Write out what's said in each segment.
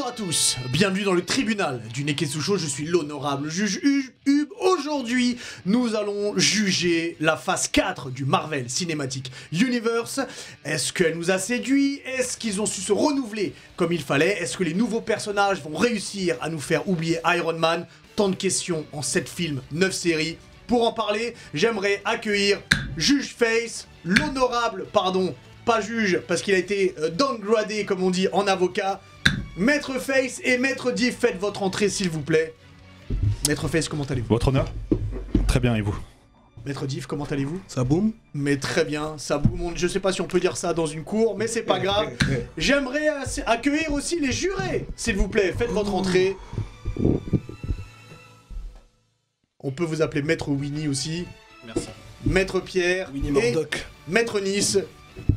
Bonjour à tous, bienvenue dans le tribunal du Neketsu Show, je suis l'honorable juge Hub. Aujourd'hui, nous allons juger la phase 4 du Marvel Cinematic Universe. Est-ce qu'elle nous a séduit? Est-ce qu'ils ont su se renouveler comme il fallait? Est-ce que les nouveaux personnages vont réussir à nous faire oublier Iron Man? Tant de questions en 7 films, 9 séries. Pour en parler, j'aimerais accueillir Juge Face, l'honorable, pardon, pas juge, parce qu'il a été downgradé, comme on dit, en avocat. Maître Face et Maître Div, faites votre entrée, s'il vous plaît. Maître Face, comment allez-vous? Votre honneur? Très bien, et vous? Maître Div, comment allez-vous? Ça boum? Mais très bien, ça boum. Je sais pas si on peut dire ça dans une cour, mais c'est pas grave. J'aimerais accueillir aussi les jurés, s'il vous plaît. Faites votre entrée. On peut vous appeler Maître Winnie aussi. Merci. Maître Pierre Winnie et Murdoch. Maître Nice,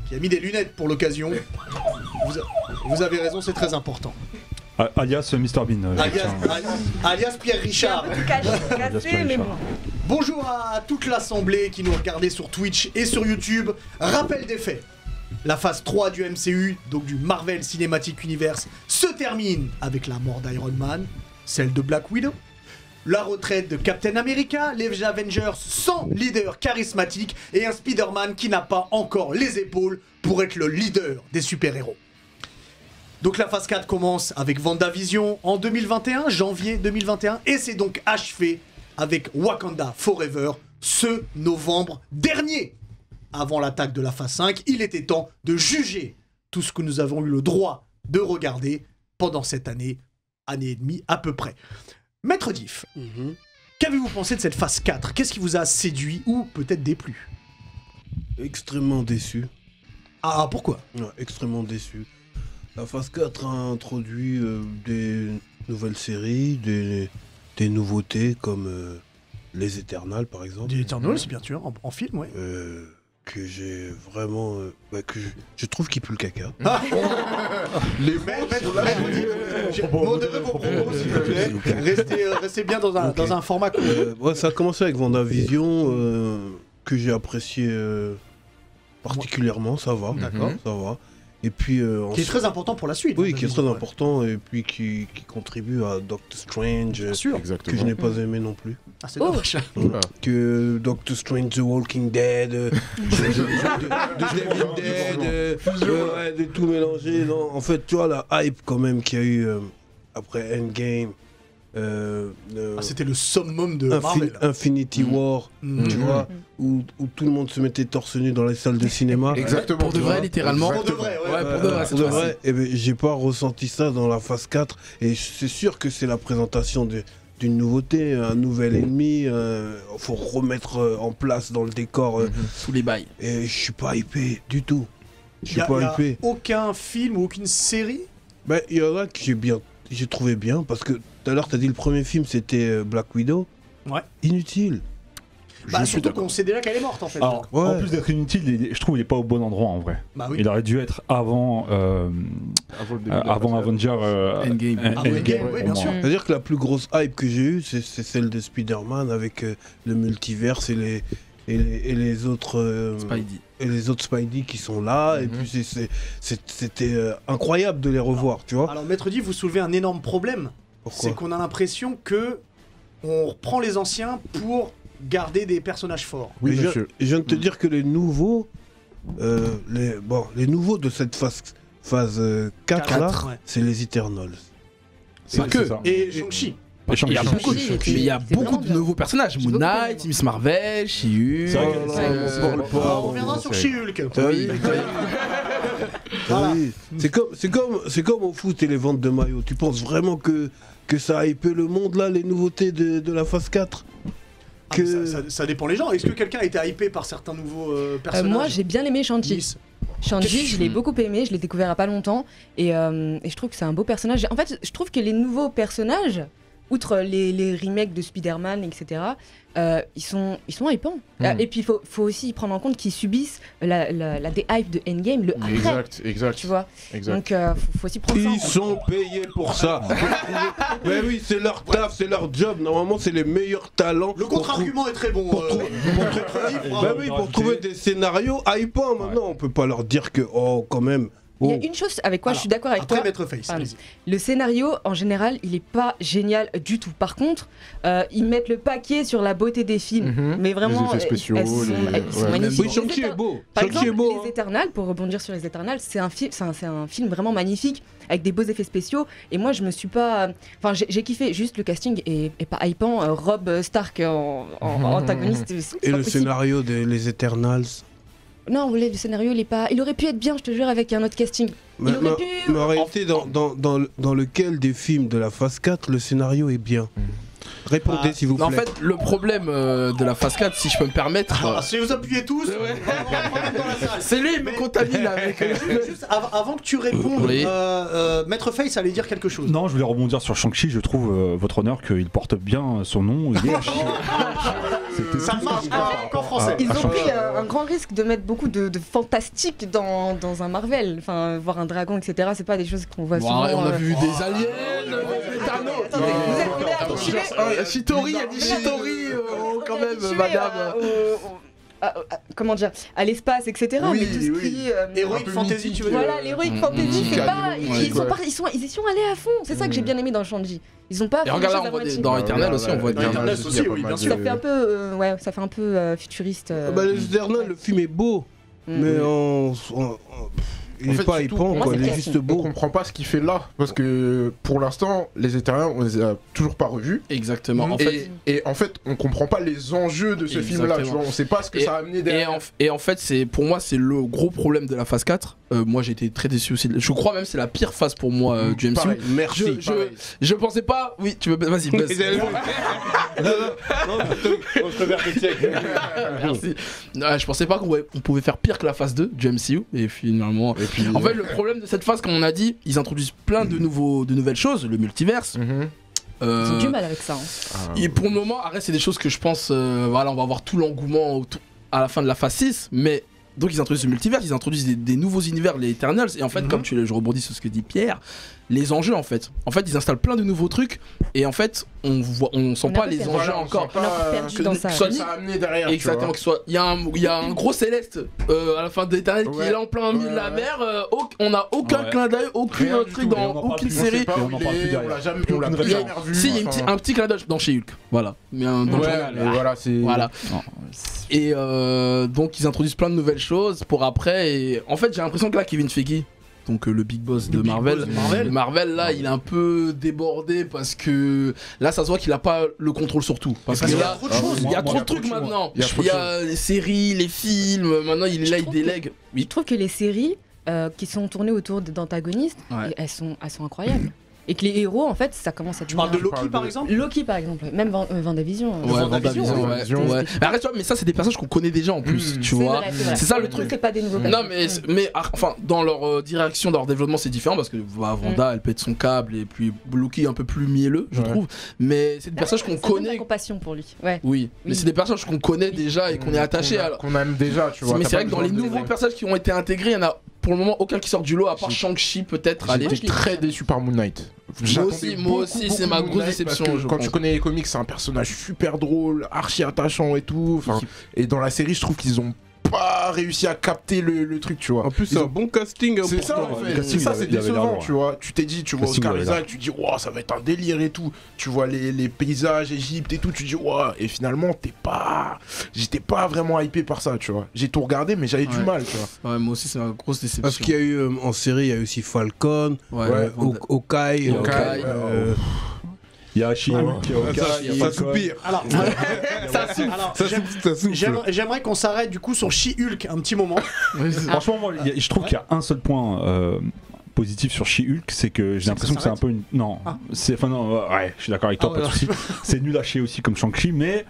qui a mis des lunettes pour l'occasion. Vous avez raison, c'est très important. Alias Mr Bean. Alias Pierre Richard. Cassé, mais bon. Bonjour à toute l'assemblée qui nous regardait sur Twitch et sur YouTube. Rappel des faits. La phase 3 du MCU, donc du Marvel Cinematic Universe, se termine avec la mort d'Iron Man, celle de Black Widow, la retraite de Captain America, les Avengers sans leader charismatique et un Spider-Man qui n'a pas encore les épaules pour être le leader des super-héros. Donc la phase 4 commence avec WandaVision en 2021, janvier 2021, et c'est donc achevé avec Wakanda Forever ce novembre dernier. Avant l'attaque de la phase 5, il était temps de juger tout ce que nous avons eu le droit de regarder pendant cette année et demie à peu près. Maître Diff, qu'avez-vous pensé de cette phase 4? Qu'est-ce qui vous a séduit ou peut-être déplu? Extrêmement déçu. Ah, pourquoi? Ouais, extrêmement déçu. La phase 4 a introduit des nouvelles séries, des nouveautés comme Les Éternals par exemple. The Eternals, bien sûr, en film, ouais. Que j'ai vraiment... que je trouve qu'il pue le caca. Les modérez vos propos, s'il vous plaît. Restez bien dans un format court. Ouais, ça a commencé avec WandaVision, que j'ai apprécié particulièrement, ça va. D'accord. Ça va. Et puis, Qui est très important pour la suite. oui, qui est très ouais. important et puis qui contribue à Doctor Strange, Bien sûr. que je n'ai pas aimé non plus. Ah, c'est dommage. Que Doctor Strange, The Walking Dead, de Devil Dead, ouais, de tout mélanger. Non. En fait, tu vois la hype quand même qu'il y a eu après Endgame. C'était le summum de Marvel. Infinity War, tu vois, où tout le monde se mettait torse nu dans les salles de cinéma. Exactement. Pour de vrai, littéralement. Pour de vrai, ouais. Ouais, pour de vrai, Pour de vrai, eh ben, j'ai pas ressenti ça dans la phase 4 et c'est sûr que c'est la présentation d'une nouveauté, un nouvel ennemi, faut remettre en place dans le décor Tous les bails. et je suis pas hypé du tout. Je Il suis y pas a hypé. aucun film ou aucune série. Ben, il y en a que j'ai trouvé bien parce que tout à l'heure t'as dit le premier film c'était Black Widow. Ouais. Inutile. Bah, surtout qu'on sait déjà qu'elle est morte en fait. Alors, Ouais. en plus d'être inutile, je trouve qu'il est pas au bon endroit en vrai. Bah oui. Il aurait dû être avant Avenger Endgame. Endgame, oui, bien au sûr. moins. C'est-à-dire que la plus grosse hype que j'ai eue c'est celle de Spider-Man avec le multiverse et les autres Spidey. et les autres Spidey qui sont là et puis c'était incroyable de les revoir, tu vois. Alors Maître Div, vous soulevez un énorme problème. Pourquoi C'est qu'on a l'impression que on reprend les anciens pour garder des personnages forts. Mais Oui, monsieur. je viens de te dire que les nouveaux de cette phase 4 là, ouais. c'est les Eternals. C'est que. ça. Et Shang-Chi. Et Il y a Shang-Chi. beaucoup, Shang-Chi, mais il y a c'est beaucoup vraiment de bien. nouveaux personnages. J'ai Moon beaucoup Knight, aimé, Miss Marvel, She-Hulk. C'est vrai que On reviendra sur She-Hulk. Oui. Voilà. Oui. C'est comme au foot et les ventes de maillots. Tu penses vraiment que ça a hypé le monde là, les nouveautés de la phase 4 Ah, mais ça dépend les gens. Est-ce que quelqu'un a été hypé par certains nouveaux personnages? Moi, j'ai bien aimé Shang-Chi. Nice. Shang-Chi, je l'ai beaucoup aimé, je l'ai découvert il n'y a pas longtemps. Et je trouve que c'est un beau personnage. En fait, je trouve que les nouveaux personnages, outre les remakes de Spider-Man, etc., ils sont hypants. Et puis, il faut aussi prendre en compte qu'ils subissent la déhype de Endgame, le après. Exact. Tu vois. Exact. Donc, faut aussi prendre ça en Ils compte. sont payés pour ça. Mais oui, c'est leur taf, c'est leur job. Normalement, c'est les meilleurs talents. Le contre-argument est très bon. Bah oui, pour trouver des scénarios hypants. Maintenant, on peut pas leur dire que, oh, quand même, Il y a une chose avec quoi je suis d'accord avec Après toi. Maître Face, Pardon. allez-y. Le scénario, en général, il est pas génial du tout. Par contre, ils mettent le paquet sur la beauté des films. Mais vraiment, Les effets spéciaux, elles sont ouais. magnifiques. Oui, Shang-Chi est beau. Par Shang-Chi exemple, est beau. Les Éternals, pour rebondir sur Les Éternals, c'est un film vraiment magnifique, avec des beaux effets spéciaux. Et moi, je me suis pas... Enfin, j'ai kiffé, juste le casting est pas hypant. Rob Stark en antagoniste, c'est Et pas le possible. scénario des Les Eternals. Non, le scénario, il aurait pu être bien, je te jure, avec un autre casting. Il aurait pu... Mais en réalité, dans lequel des films de la phase 4, le scénario est bien. Répondez s'il vous plaît. En fait, le problème de la phase 4, si je peux me permettre, Si vous appuyez tous, on va mettre dans la salle. c'est lui, il me contamine avec. Juste avant que tu répondes, Oui. Maître Face allait dire quelque chose. Non, je voulais rebondir sur Shang-Chi. Je trouve, votre honneur, qu'il porte bien son nom. Il est Ça marche qu'en français. Ils ont pris un grand risque de mettre beaucoup de fantastique dans un Marvel. Enfin, voir un dragon, etc. C'est pas des choses qu'on voit Bon, souvent. on a vu des aliens, des Thanos. Attendez, vous êtes habitués Shitori a dit Shitori, quand même, madame. Comment dire, à l'espace, etc. Oui, mais tout ce qui est Heroic Fantasy, tu veux dire voilà, l'heroic fantasy, c'est pas. Ils y sont allés à fond. C'est ça que j'ai bien aimé dans Shang-Chi. Ils ont pas. Et fait regarde des là, choses à moitié. dans Eternal aussi, on voit Dans des. Eternal aussi, oui, bien sûr. Ça fait un peu, ouais, ça fait un peu futuriste. Bah, les Eternals, le film est beau. Mais il En est fait, pas surtout, hypant, moi, quoi. c'est Il est clair. juste On beau. comprend pas ce qu'il fait là, parce que pour l'instant, les Éternels, on les a toujours pas revus. Exactement. En fait, Et en fait, on comprend pas les enjeux de ce film-là, tu Exactement. vois. On sait pas ce que ça a amené derrière. et en fait, pour moi, c'est le gros problème de la phase 4. Moi, j'ai été très déçu aussi. Je crois même que c'est la pire phase pour moi du MCU. Pareil. Merci. Je pensais pas. Oui, tu veux. Vas-y, Buzz. Merci. Non, je pensais pas qu'on pouvait faire pire que la phase 2 du MCU. Et finalement. Et puis, En fait, le problème de cette phase, comme on a dit, ils introduisent plein de nouvelles choses, le multiverse. Ils ont du mal avec ça. Et pour le moment, arrête, c'est des choses que je pense, voilà, on va avoir tout l'engouement à la fin de la phase 6, mais donc ils introduisent le multivers, ils introduisent des nouveaux univers, les Eternals, et en fait, comme je rebondis sur ce que dit Pierre, les enjeux en fait, ils installent plein de nouveaux trucs, et en fait, on sent On a pas pas les perdu. enjeux Voilà, on encore. sent pas, On a perdu dans ça. ce que ça a amené derrière. tu Exactement, vois. que ce soit. Il y a un gros céleste à la fin d'Eternal qui Ouais. est là en plein milieu de la mer. On n'a aucun Ouais. clin d'œil, aucun Rien du truc tout, et on en dans parle aucune plus, On sait série. pas Et où on en il parle plus est, on derrière. l'a jamais, Aucune on l'a plus référence. jamais revu. Si, il y a enfin, un petit clin d'œil dans She-Hulk. Voilà. Mais dans le Ouais, journal, mais voilà, c'est. Voilà. Et donc ils introduisent plein de nouvelles choses pour après. Et en fait, j'ai l'impression que là, Kevin Feige, donc le big boss de Marvel, là, il est un peu débordé parce que là, ça se voit qu'il a pas le contrôle sur tout. Parce que qu'il y a là, trop de choses. il y a trop de Moi, trucs maintenant. Il y a trop Il de y a les séries, les films. Maintenant, il est là, il trouve que- délègue. Je trouve que les séries qui sont tournées autour d'antagonistes, Ouais. elles sont incroyables. Et que les héros, en fait, ça commence à Tu parles de devenir- Loki par exemple Loki, par exemple, même Vendavision. Ouais, WandaVision, WandaVision, ouais. ouais. Mais arrête, tu vois, mais ça, c'est des personnages qu'on connaît déjà en plus, tu C'est vois. vrai, c'est vrai. C'est ça le truc. C'est pas des nouveaux Non personnages. mais enfin dans leur direction, dans leur développement c'est différent parce que Wanda elle pète son câble et puis Loki un peu plus mielleux je Ouais. trouve, mais c'est des personnages qu'on Ça donne de la connaît. compassion pour lui. Ouais. Oui, mais Oui. c'est des personnages qu'on connaît déjà et qu'on est attaché à. Qu'on aime déjà, tu vois. Mais t'as c'est pas vrai que dans les besoin de nouveaux personnages qui ont été intégrés, il y en a pour le moment aucun qui sort du lot à part Shang-Chi peut-être. Allez. J'étais très déçu par Moon Knight. Moi J'attendais aussi, beaucoup, c'est beaucoup ma Moon grosse Knight déception, parce que je quand pense. tu connais les comics, c'est un personnage super drôle, archi attachant et tout. Enfin, et dans la série, je trouve qu'ils ont pas réussi à capter le truc, tu vois. En plus, Ils c'est un ont- bon casting. C'est ça en le fait, casting, c'est ça, il c'est avait l'air décevant, lourd, tu vois. Tu t'es dit, tu vois casting, Oscar il avait l'air. Isaac, tu dis, wow, ça va être un délire et tout. Tu vois les paysages, Égypte et tout, tu dis, wow. Et finalement, j'étais pas vraiment hypé par ça, tu vois. J'ai tout regardé, mais j'avais du Ouais. mal, tu vois. Ouais, moi aussi c'est ma grosse déception. Parce qu'il y a eu en série, il y a eu aussi Falcon, Ouais, Ouais, Hawkeye. Hawkeye, Il y a She-Hulk, Ça soupire. Alors, alors, Ça souffle. j'aimerais qu'on s'arrête du coup sur She-Hulk un petit moment. Franchement, moi, je trouve qu'il y a un seul point positif sur She-Hulk, c'est que j'ai C'est l'impression que que ça c'est un peu une. Non, Ah. c'est. Enfin, non, ouais, je suis d'accord avec toi, Ah, pas de soucis. C'est nul à chier aussi comme Shang-Chi, mais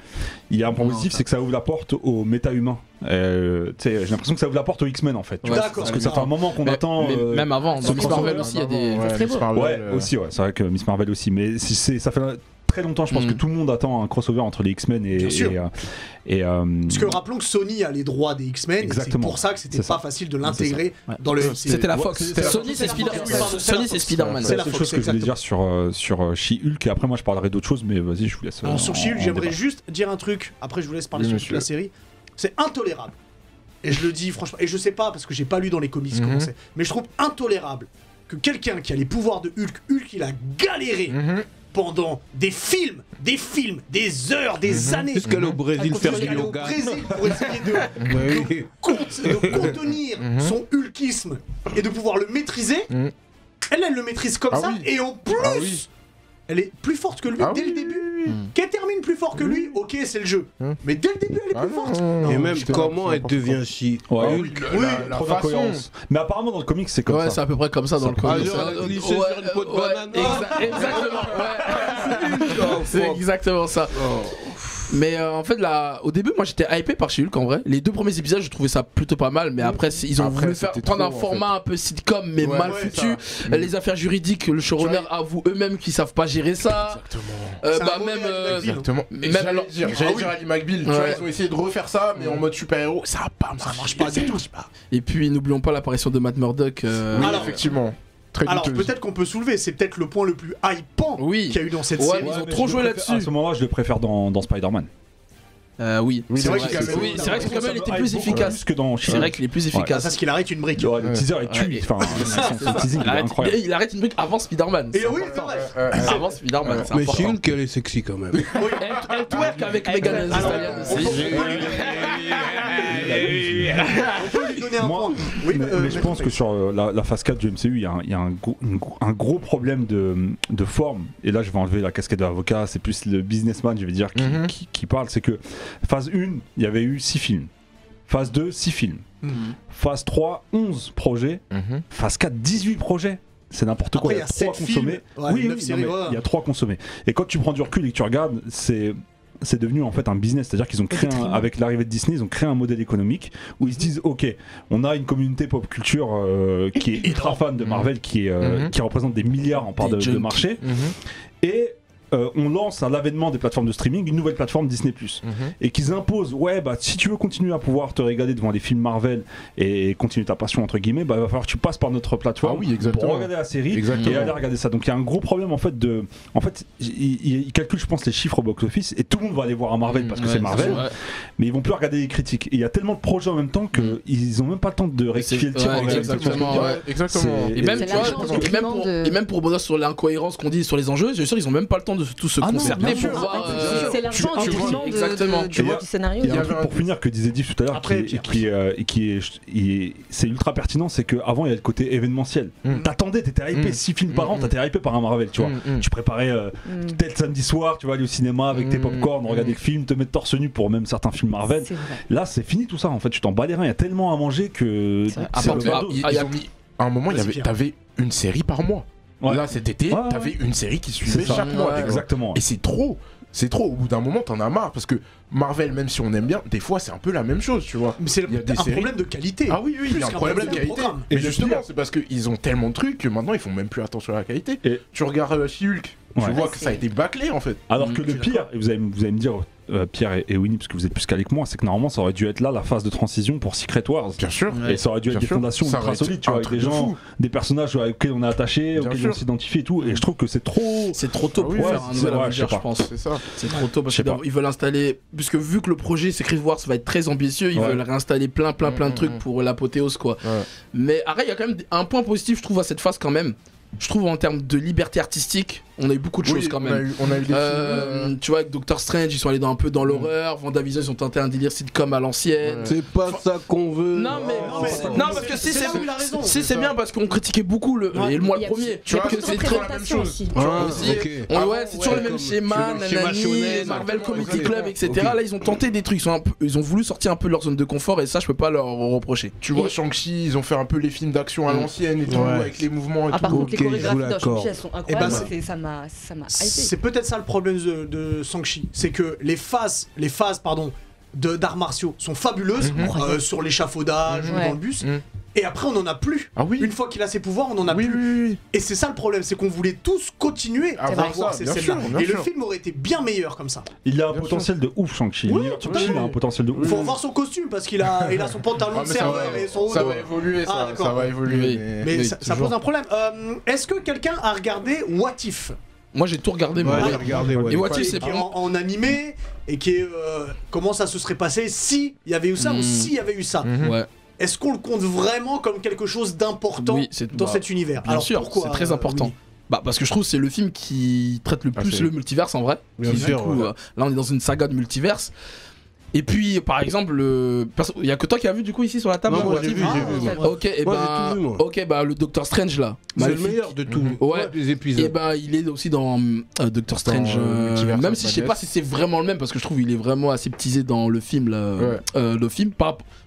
il y a un point Non, positif, ça- c'est que ça ouvre la porte aux méta-humains. Tu sais, j'ai l'impression que ça ouvre la porte aux X-Men en fait. tu Ouais, vois, d'accord. parce que ça fait un moment qu'on Mais- attend. mais même avant, dans Miss Marvel aussi il y a des. Ouais, serait Miss beau. Marvel, Ouais, aussi, ouais, c'est vrai que Miss Marvel aussi, mais ça fait très longtemps, je pense Mm. que tout le monde attend un crossover entre les X-Men Bien sûr. et Parce que rappelons que Sony a les droits des X-Men, et c'est Exactement. pour ça que c'était C'est pas ça. facile de l'intégrer dans le MCU. C'était la Fox. C'était la Sony Fox. c'est C'est la Fox, oui, Spider-Man. pardon, c'est la Sony c'est Fox. Spider-Man. C'est la seule Fox, chose que je voulais exactement. dire sur She-Hulk, et après moi je parlerai d'autres choses, mais vas-y, je vous laisse. Alors, sur en- She-Hulk, en j'aimerais débat. juste dire un truc, après je vous laisse parler Oui, sur monsieur. toute la série. C'est intolérable et je le dis franchement, et je sais pas parce que j'ai pas lu dans les comics comment c'est, mais je trouve intolérable que quelqu'un qui a les pouvoirs de Hulk, il a galéré pendant des films, des heures, des années. Jusqu'à aller au Brésil faire du Aller au yoga. Brésil pour essayer de contenir son hulkisme et de pouvoir le maîtriser. Elle le maîtrise comme ça, et en plus, elle est plus forte que lui dès le début. Qu'elle termine plus fort que lui, ok, c'est le jeu. Mais dès le début, elle est plus forte. Et même comment elle devient La trop façon. d'incohérence. Mais apparemment dans le comics c'est comme Ouais, c'est ça. à peu près comme ça dans le comics. genre, elle a glissé sur une peau de banane. Exactement, ouais. C'est exactement ça. Mais en fait, là, au début, moi j'étais hypé par She-Hulk en vrai. Les 2 premiers épisodes, je trouvais ça plutôt pas mal. Mais après, ils ont voulu prendre un format un peu sitcom, mais mal foutu. Les affaires juridiques, le showrunner avoue eux-mêmes qu'ils savent pas gérer ça. Exactement. Même J'allais dire Ali McBeal, tu vois, ils ont essayé de refaire ça, mais en mode super-héros, ça marche pas du tout. Et puis, n'oublions pas l'apparition de Matt Murdock. Oui, effectivement. Très Alors douteuse. peut-être qu'on peut soulever, c'est peut-être le point le plus hypant qu'il y a eu dans cette série. Ils ont trop joué là-dessus. À ce moment-là, je le préfère dans Spider-Man. Oui, c'est vrai qu'il il était plus efficace. Que dans C'est vrai qu'il est plus efficace. Parce qu'il arrête une brique. Le teaser il tue, enfin son teasing il est incroyable. Il arrête une brique avant Spider-Man. Et oui, c'est vrai. Avant Spider-Man, c'est Mais important. She-Hulk, elle est sexy quand même. Elle twerk avec Megan Thee Stallion aussi. On peut lui donner un point. Oui, Mais je pense que sur la phase 4 du MCU, il y a un gros problème de forme. Et là, je vais enlever la casquette de l'avocat, c'est plus le businessman, je vais dire, qui parle. C'est que phase 1, il y avait eu 6 films. Phase 2, 6 films. Phase 3, 11 projets. Phase 4, 18 projets. C'est n'importe quoi. Après, il y a 7 consommés. films. Il y a 3 consommés. Et quand tu prends du recul et que tu regardes, c'est devenu en fait un business, c'est-à-dire qu'ils ont créé avec l'arrivée de Disney, ils ont créé un modèle économique où ils se disent ok, on a une communauté pop culture qui est ultra fan de Marvel, qui représente des milliards en part de marché, et on lance à l'avènement des plateformes de streaming une nouvelle plateforme Disney+. Et qu'ils imposent, si tu veux continuer à pouvoir te régaler devant les films Marvel et continuer ta passion entre guillemets, il va falloir que tu passes par notre plateforme pour regarder la série et aller regarder ça. Donc il y a un gros problème en fait ils calculent je pense les chiffres au box-office et tout le monde va aller voir un Marvel parce que c'est Marvel, mais ils vont plus regarder les critiques. Et il y a tellement de projets en même temps qu'ils ont même pas le temps de rectifier le tir. Exactement. Et même pour rebondir sur l'incohérence qu'on dit sur les enjeux, je suis sûr ils ont même pas le temps de tout se concerter pour voir. C'est l'argent exactement. du scénario. Il y a un truc pour finir que disait Div tout à l'heure c'est ultra pertinent, c'est qu'avant il y a le côté événementiel. T'attendais, t'étais hypé 6 films par an, t'étais hypé par un Marvel, tu vois. Tu préparais tel samedi soir, tu vas aller au cinéma avec tes popcorn, regarder le film, te mettre torse nu pour même certains films Marvel. Là c'est fini tout ça en fait, tu t'en bats les reins, il y a tellement à manger que à un moment t'avais une série par mois. Là cet été t'avais une série qui suivait chaque mois. Exactement. Et c'est trop. Au bout d'un moment t'en as marre parce que Marvel, même si on aime bien, des fois c'est un peu la même chose, tu vois. Mais c'est un problème de qualité. Ah oui, il y a un problème de qualité. Et justement, c'est parce qu'ils ont tellement de trucs que maintenant ils font même plus attention à la qualité. Et tu regardes She-Hulk, tu vois que ça a été bâclé en fait. Alors que le pire, et vous allez me dire, Pierre et Winnie, parce que vous êtes plus calés que moi, c'est que normalement ça aurait dû être là la phase de transition pour Secret Wars. Bien sûr. Et ça aurait dû être des fondations ultra solides, tu vois, avec des gens, des personnages auxquels on est attaché, auxquels on s'identifie et tout. Et je trouve que c'est trop. C'est trop tôt pour faire un nouvel Avenger, je pense. C'est ça. C'est trop tôt parce qu'ils veulent installer. Puisque vu que le projet Secret Wars va être très ambitieux, ils veulent réinstaller plein de trucs pour l'apothéose, quoi. Mais après, il y a quand même un point positif, je trouve, à cette phase quand même. Je trouve en termes de liberté artistique, on a eu beaucoup de choses quand même. On a eu des films. Tu vois, avec Doctor Strange, ils sont allés un peu dans l'horreur. WandaVision, ils ont tenté un délire sitcom à l'ancienne. C'est pas ça qu'on veut. Non, parce que si c'est bien parce qu'on critiquait beaucoup et moi le premier. Tu vois que c'est toujours la même chose. Ouais, c'est toujours le même schéma, nanani, Marvel Comedy Club, etc. Là, ils ont tenté des trucs. Ils ont voulu sortir un peu de leur zone de confort et ça, je peux pas leur reprocher. Tu vois, Shang-Chi, ils ont fait un peu les films d'action à l'ancienne et tout, avec les mouvements et tout. Les chorégraphies dans Shang-Chi, elles sont incroyables. Ça m'a hypé. C'est peut-être ça le problème de Shang-Chi, c'est que les phases d'arts martiaux sont fabuleuses sur l'échafaudage ou dans le bus. Et après on en a plus. Une fois qu'il a ses pouvoirs, on en a plus. Et c'est ça le problème, c'est qu'on voulait tous continuer à voir ces scènes-là. Et le film aurait été bien meilleur comme ça. Il a un potentiel de ouf, Shang-Chi. Il a un potentiel de ouf. Faut revoir son costume parce qu'il a son pantalon de serveur et son haut. Ça va évoluer, ça va évoluer. Mais ça pose un problème. Est-ce que quelqu'un a regardé What If ? Moi j'ai tout regardé. Ouais, moi. j'ai regardé, ouais. Et What If, Qui c'est est pour en animé et qui est comment ça se serait passé si il y avait eu ça ou s'il y avait eu ça. Ouais, Est-ce qu'on le compte vraiment comme quelque chose d'important oui, c'est dans cet univers? Bien Alors sûr, pourquoi c'est très important. oui. Bah parce que je trouve que c'est le film qui traite le plus c'est- le multiverse en vrai. Bien Qui, sûr, du coup, ouais. là on est dans une saga de multiverse. Et puis par exemple, il y a que toi qui as vu du coup ici sur la table. Non, là, moi What j'ai If vu, j'ai vu. moi. Ok, et Moi, ben, j'ai tout vu, moi. ok, bah le Doctor Strange là. C'est le Maléfique. meilleur de tous Ouais. les Et épisodes. ben il est aussi dans Doctor Strange. Multiverse Même of si je sais pas Madness. si c'est vraiment le même parce que je trouve il est vraiment assez teasé dans le film là. Ouais. Le film,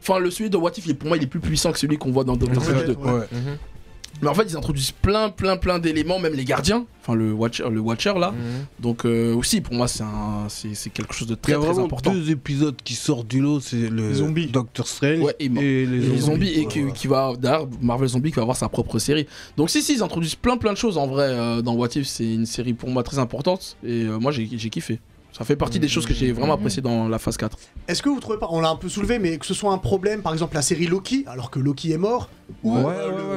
enfin le celui de What If, pour moi il est plus puissant que celui qu'on voit dans Doctor Strange 2. Ouais. Ouais. Mais en fait ils introduisent plein d'éléments, même les gardiens, enfin le Watcher là. Donc aussi pour moi c'est quelque chose de Il y très a très vraiment important. 2 épisodes qui sortent du lot, c'est le Zombies. Doctor Strange Ouais, et et Les zombies et Ouais. qui va d'ailleurs Marvel Zombie qui va avoir sa propre série. Donc si ils introduisent plein de choses en vrai dans What If, c'est une série pour moi très importante et moi j'ai kiffé. Ça fait partie des choses que j'ai vraiment appréciées dans la phase 4. Est-ce que vous trouvez pas, on l'a un peu soulevé, mais que ce soit un problème, par exemple la série Loki, alors que Loki est mort, ou Ouais,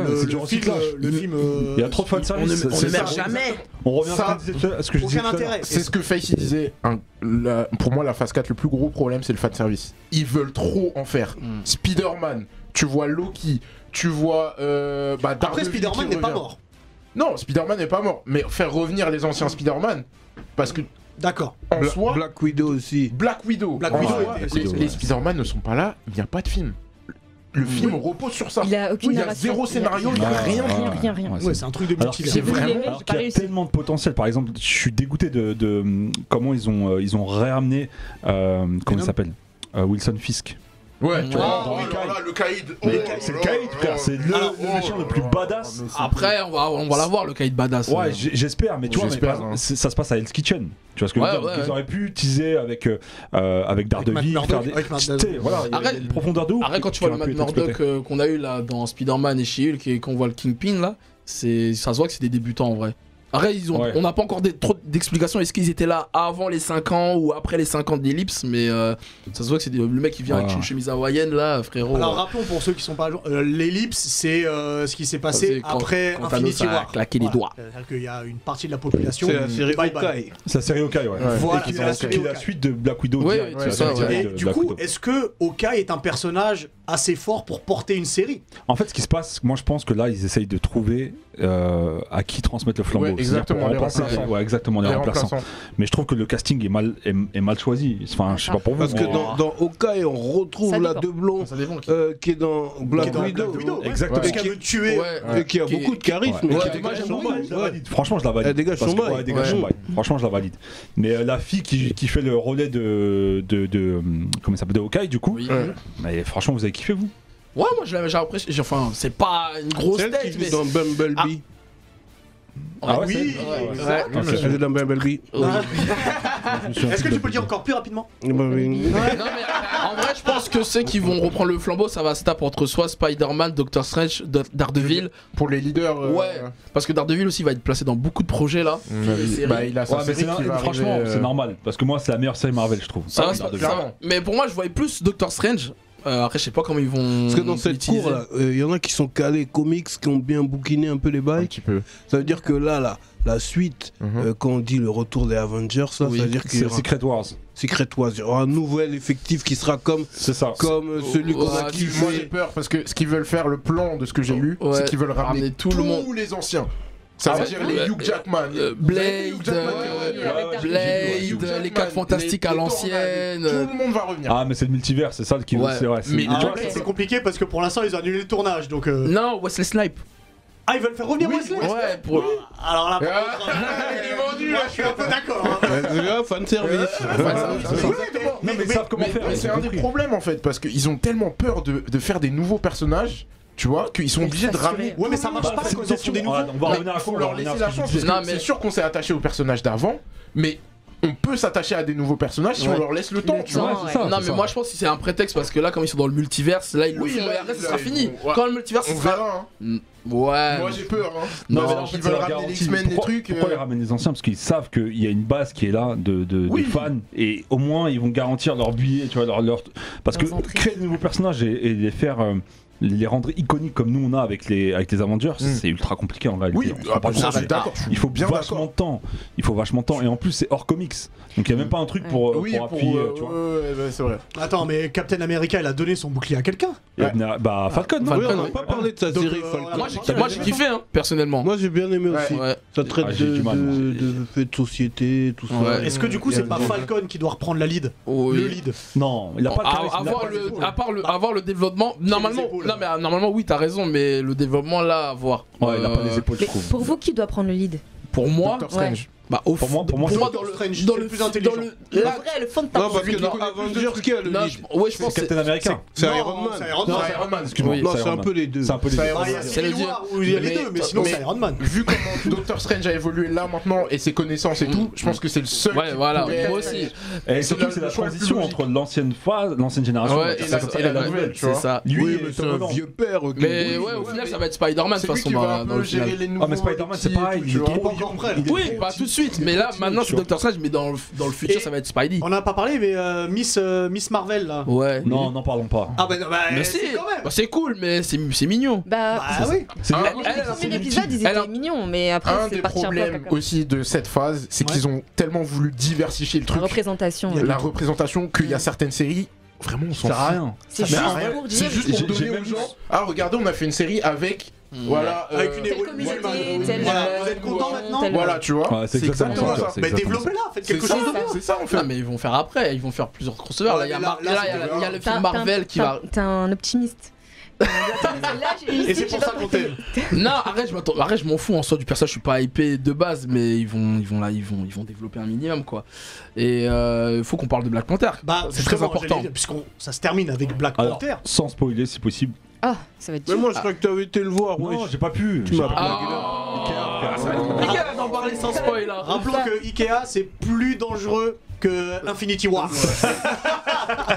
le c'est du film, recyclage. le film, Il y a trop de fanservice. On c'est ne ça. meurt jamais. On revient Ça, à ce que je disais. aucun tout à l'heure. intérêt. C'est ce que Facey disait. Pour moi, la phase 4, le plus gros problème, c'est le fanservice. Ils veulent trop en faire. Spider-Man, tu vois Loki, tu vois. Après, Daredevil Spider-Man qui n'est pas revient. mort. Non, Spider-Man n'est pas mort. Mais faire revenir les anciens Spider-Man, parce que D'accord. en soi, Black Widow aussi. Black Widow, Black en Widow soi, était- les Spider-Man ne sont pas là, il n'y a pas de film. Le film repose sur ça. Il a aucune Il y a narration. zéro scénario, il y a Ouais, rien. Rien. Ouais, Ouais, c'est un truc de Alors, multivers. J'ai voulu vraiment- l'aimer, Alors j'ai qu'il pas y a réussi. tellement de potentiel. Par exemple, je suis dégoûté de comment ils ont réamené comment il s'appelle Wilson Fisk. Ouais, Ouais. tu vois, Oh, alors là, le caïd. C'est le caïd, frère. C'est le méchant le plus badass. Après on va l'avoir le caïd badass. Ouais, j'espère, mais tu vois, J'espère, mais par exemple, ça se passe à Hell's Kitchen. Tu vois ce que je veux Ouais, dire? ouais, Ils ouais. auraient pu teaser avec Daredevil, Matt faire Murdock, avec Matt tu sais, voilà, il y a Arrête. une profondeur de ouf. Après quand tu qui vois le aurait Matt pu être exploitée. Murdock qu'on a eu là dans Spider-Man et She-Hulk et qu'on voit le Kingpin là, ça se voit que c'est des débutants en vrai. Après Ouais. on n'a pas encore trop d'explications, est-ce qu'ils étaient là avant les 5 ans ou après les 5 ans d'ellipse, mais ça se voit que c'est le mec qui vient avec Ouais. une chemise hawaïenne là frérot. Alors rappelons pour ceux qui sont pas l'ellipse, c'est ce qui s'est passé C'est quand- après quand Infinity Thanos a War. claqué les doigts. C'est-à-dire qu'il y a une partie de la population. C'est la série Bye bye. Hawkeye. C'est la série Hawkeye, ouais. Voilà, Qui c'est est la série la Hawkeye. suite de Black Widow. Ouais, direct, c'est la ça, série ouais. directe Et de du Black coup, Widow. est-ce que Hawkeye est un personnage assez fort pour porter une série? En fait, ce qui se passe, moi je pense que là, ils essayent de trouver à qui transmettre le flambeau. Ouais, C'est-à-dire exactement, pour les remplacer- remplaçants. Ouais, exactement, les Les remplaçants. remplaçants. Mais je trouve que le casting est mal choisi. Enfin, je sais pas pour vous. Parce que mais- dans Hawkeye, on retrouve Ça la dépend. deux blondes Ça dépend qui. qui est dans Black Qui est dans Widow. Black Widow, ouais. Exactement. Parce qu'elle veut tuer. Ouais. Et qui a Qui- beaucoup de charisme. Ouais, et ouais, qui moi, dégage j'aime son beaucoup, bail. Je la valide. Franchement, je la valide. Elle dégage Parce son que- bail. ouais, elle dégage Ouais. son bail. Franchement, je la valide. Mais la fille qui fait le relais de comment ça s'appelle, de Hawkeye, du coup. Oui. Ouais. Mais franchement, vous avez kiffé, vous? Ouais, moi j'ai apprécié. Enfin, c'est pas une grosse Celle qui tête, mais. joue dans Bumblebee. Ah ouais, Oui. Ouais. Ah, Elle joue dans Bumblebee. Oui. Est-ce que tu peux le dire encore plus rapidement? Bumblebee. Non, mais en vrai, je pense que ceux qui vont reprendre le flambeau, ça va se taper entre soit Spider-Man, Doctor Strange, Daredevil. Pour les leaders. Ouais, parce que Daredevil aussi va être placé dans beaucoup de projets là. Il a sa Ouais, mais série qui va franchement, arriver, c'est normal. Parce que moi, c'est la meilleure série Marvel, je trouve. Ça va, Daredevil. ça va. Mais pour moi, je voyais plus Doctor Strange. Après, je sais pas comment ils vont. Parce que dans cette l'utiliser. cour, il y en a qui sont calés comics, qui ont bien bouquiné un peu les Un bails. petit peu. Ça veut dire que là, la suite, quand on dit le retour des Avengers, ça Oui. veut dire qu'il y C'est aura Secret Wars. Secret Wars, il y aura un nouvel effectif qui sera comme C'est ça. celui qu'on a Ouais, kiffé. Moi j'ai peur parce que ce qu'ils veulent faire, le plan de ce que j'ai lu, Ouais, c'est qu'ils veulent ramener ramener tout le monde. tous les anciens. Ça veut ouais, dire les Hugh Jackman, Blade, Hugh Jackman, Blade, Hugh Jackman, les 4 fantastiques à les l'ancienne. Tornades, tout le monde va revenir. Ah, mais c'est le multivers, c'est ça qui Ouais. c'est vrai. Mais tu Ah, vois, après, c'est compliqué parce que pour l'instant ils ont annulé le tournage donc. Non, Wesley Snipe. Ah, ils veulent faire revenir Wesley? Ouais, pour. Alors là, par Ah, contre, il est vendu, là, je suis un peu d'accord. hein. Fan service. Non, mais ils savent comment faire. Mais ils c'est ont un des compris. problèmes en fait, parce qu'ils ont tellement peur de faire des nouveaux personnages, tu vois, qu'ils sont Mais obligés de s'assurer. ramener. Ouais, mais ça marche pas C'est quand une ils en font des question. nouveaux. On va revenir à faut fond, leur laisser la chance. Parce Non, que mais- c'est sûr qu'on s'est attaché aux personnages d'avant, mais on peut s'attacher à des nouveaux personnages si Ouais. on leur laisse le temps, Le tu vois. temps, c'est ça. Non, mais moi je pense que c'est un prétexte parce que là, comme ils sont dans le multiverse, là ils le Oui, font là, et après ce là, sera ils fini. vont- ouais. Quand le multiverse On sera. verra, hein. Ouais. Moi j'ai peur, hein. Non, Non, mais mais en fait, ils c'est veulent la ramener les garantie. X-Men, les Pourquoi- trucs. Pourquoi ils ramènent les anciens? Parce qu'ils savent qu'il y a une base qui est là de Oui. fans et au moins ils vont garantir leur billet, tu vois, leur... Parce que Leurs entrées. créer de nouveaux personnages et les faire les rendre iconiques comme nous on a avec les Avengers, c'est ultra compliqué en réalité. Oui, On se rend pas compte. je suis d'accord. Il faut bien vachement de temps. Il faut vachement de temps. Et en plus, c'est hors comics. Donc il n'y a même pas un truc pour appuyer. Tu vois. Ouais, c'est vrai. Attends, mais Captain America, il a donné son bouclier à quelqu'un. Bah, Falcon, non Oui, on Falcon, n'a pas parlé de sa Donc, série voilà. Falcon. Moi j'ai kiffé, hein, personnellement. Moi j'ai bien aimé aussi. Ouais. Ça traite Ah, j'ai du mal, moi. de faits de société, tout ça. Ouais. Est-ce que du coup, c'est pas Falcon qui doit reprendre la lead Oui. Le lead. Non, il a pas le charisme, il a pas les épaules. Avoir le développement, normalement, épaules, non mais normalement oui t'as raison, mais le développement là à voir. Ouais, il a pas les épaules, je Mais trouve. pour vous, qui doit prendre le lead? Pour moi, Doctor Strange. bah au Pour moi, Doctor Strange, c'est le plus intelligent. Le là, vrai, le fond de Non, ta parce que dans Avengers, qui a le non, lead ouais je pense C'est Captain America. C'est Non, Iron Man. c'est Iron Non, Man. c'est Iron Man. Excuse-moi. Oui. Non, c'est c'est Iron un Man. peu les deux. C'est un peu les deux. C'est Iron Ah, il y a Man. C'est le Civil dieu. War où il y a les Mais- deux, mais sinon mais- c'est Iron Man. Vu comment Doctor Strange a évolué là maintenant et ses connaissances et tout, je pense que c'est le seul. Ouais, qui voilà, pourrait moi être- aussi. Et surtout, le c'est la choix le plus transition logique. entre l'ancienne génération Ouais, et et la la nouvelle. tu c'est vois. ça. Lui, Oui, il mais est c'est un autonome. vieux père. ok. Mais Oui, ouais, au ouais, final mais ça va être Spider-Man de C'est toute lui façon qui va dans un le peu gérer final. les nouveaux. Ah, mais Spider-Man, c'est petits et pareil, tout, il tu est vois. Il est pas encore prêt, là. Oui, pas tout de suite, mais là maintenant c'est tu vois. Doctor Strange, mais dans le futur Et- ça va être Spidey. On n'a pas parlé, mais Miss Marvel là. Ouais. Non, n'en parlons pas. Ah bah, Mais si, c'est quand même. bah, c'est cool, mais c'est mignon. Bah, Bah oui. C'est Ah, les elle, premiers épisodes, ils elle a- étaient mignons, mais après, Un c'est des parti un peu à problèmes caca. aussi de cette phase, c'est Ouais. qu'ils ont tellement voulu diversifier le La truc, représentation. Il y a ouais. la représentation, qu'il y a certaines séries, vraiment on s'en ça sert à fout. rien. C'est Mais juste rien, pour c'est dire. juste pour J'ai donner même aux gens. Ah, regardez, on a fait une série avec. Voilà. Avec une Telle héroïne communauté, musulmane. telle- Voilà, vous êtes content maintenant telle- Voilà, tu vois. Ouais, c'est exactement ça. Mais développez-la, faites quelque C'est chose de ça, bien. c'est ça en fait. Non, mais ils vont faire après, ils vont faire plusieurs crossovers. Ouais, Là, il y a mais là, Mar- là, il y a- c'est il y a le T'as- film Marvel qui va. T'es un optimiste. Et c'est pour ça qu'on t'aime. Non, arrête, je m'en fous en soi du personnage, je suis pas hypé de base, mais ils vont développer un minimum quoi. Et faut qu'on parle de Black Panther. Bah, c'est très justement, important. j'allais dire, puisqu'on ça se termine avec Black Alors, Panther. sans spoiler si possible. Ah, ça va être Mais dur. moi, je crois que t'avais été le voir. Non, wesh. j'ai pas pu. Tu m'as J'ai- Ah, Miguel va en parler sans spoil là. Rappelons que Ikea c'est plus dangereux que Infinity War.